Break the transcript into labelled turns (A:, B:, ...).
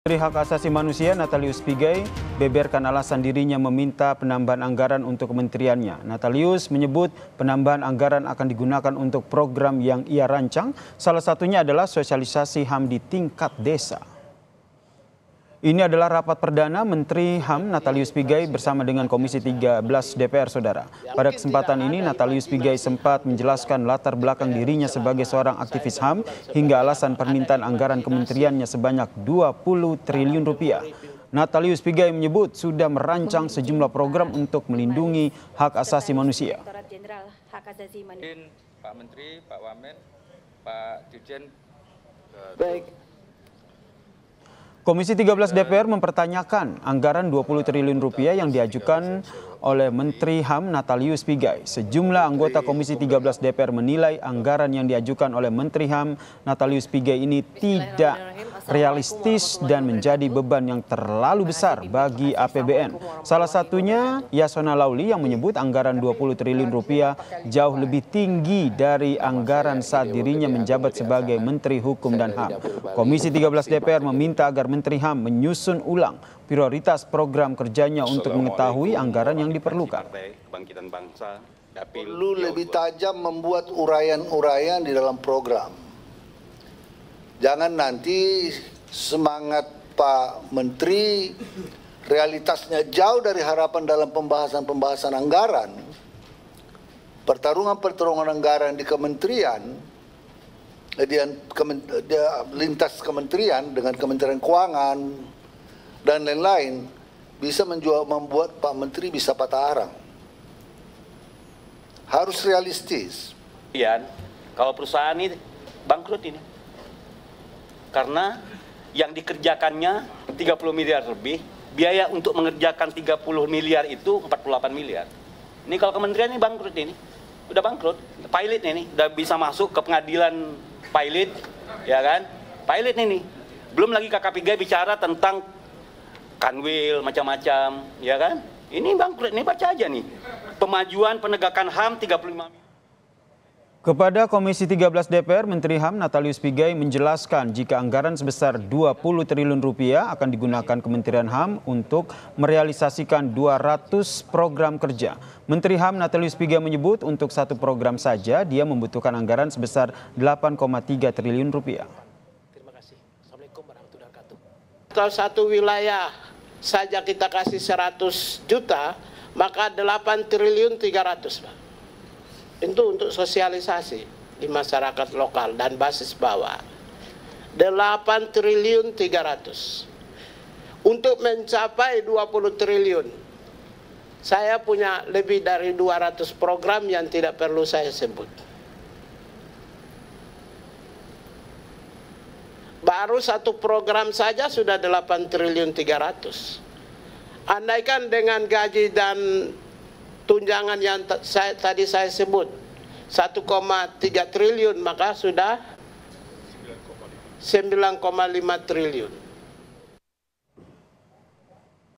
A: Menteri Hak Asasi Manusia Natalius Pigai beberkan alasan dirinya meminta penambahan anggaran untuk kementeriannya. Natalius menyebut penambahan anggaran akan digunakan untuk program yang ia rancang, salah satunya adalah sosialisasi HAM di tingkat desa. Ini adalah rapat perdana Menteri HAM Natalius Pigai bersama dengan Komisi 13 DPR, Saudara. Pada kesempatan ini, Natalius Pigai sempat menjelaskan latar belakang dirinya sebagai seorang aktivis HAM hingga alasan permintaan anggaran kementeriannya sebanyak 20 triliun rupiah. Natalius Pigai menyebut sudah merancang sejumlah program untuk melindungi hak asasi manusia.
B: Pak Menteri, Pak Wamen, Pak Dirjen.
C: Baik.
A: Komisi 13 DPR mempertanyakan anggaran 20 triliun rupiah yang diajukan oleh Menteri HAM Natalius Pigai. Sejumlah anggota Komisi 13 DPR menilai anggaran yang diajukan oleh Menteri HAM Natalius Pigai ini tidak realistis dan menjadi beban yang terlalu besar bagi APBN. Salah satunya Yasona Lauli yang menyebut anggaran 20 triliun rupiah jauh lebih tinggi dari anggaran saat dirinya menjabat sebagai Menteri Hukum dan HAM. Komisi 13 DPR meminta agar Menteri HAM menyusun ulang prioritas program kerjanya untuk mengetahui anggaran yang diperlukan.
C: Perlu lebih tajam membuat uraian-uraian di dalam program. Jangan nanti semangat Pak Menteri realitasnya jauh dari harapan dalam pembahasan anggaran. Pertarungan anggaran di kementerian, lintas kementerian dengan Kementerian Keuangan dan lain-lain bisa membuat Pak Menteri bisa patah arang. Harus realistis.
D: Kalau perusahaan ini bangkrut ini. Karena yang dikerjakannya 30 miliar lebih, biaya untuk mengerjakan 30 miliar itu 48 miliar. Ini kalau kementerian ini bangkrut ini. Udah bangkrut. Pilot ini udah bisa masuk ke pengadilan pilot, ya kan? Pilot ini. Belum lagi Kakak Pigai bicara tentang kanwil macam-macam, ya kan? Ini bangkrut, ini baca aja nih. Pemajuan penegakan HAM 35 miliar.
A: Kepada Komisi 13 DPR, Menteri HAM Natalius Pigai menjelaskan jika anggaran sebesar 20 triliun rupiah akan digunakan Kementerian HAM untuk merealisasikan 200 program kerja. Menteri HAM Natalius Pigai menyebut untuk satu program saja dia membutuhkan anggaran sebesar 8,3 triliun rupiah.
E: Terima kasih. Assalamualaikum warahmatullahi wabarakatuh. Kalau satu wilayah saja kita kasih 100 juta, maka 8 triliun 300, Pak. Itu untuk sosialisasi di masyarakat lokal dan basis bawah. 8 triliun 300. Untuk mencapai 20 triliun, saya punya lebih dari 200 program yang tidak perlu saya sebut. Baru satu program saja sudah 8 triliun 300. Andaikan dengan gaji dan tunjangan yang tadi saya sebut 1,3 triliun, maka sudah 9,5 triliun.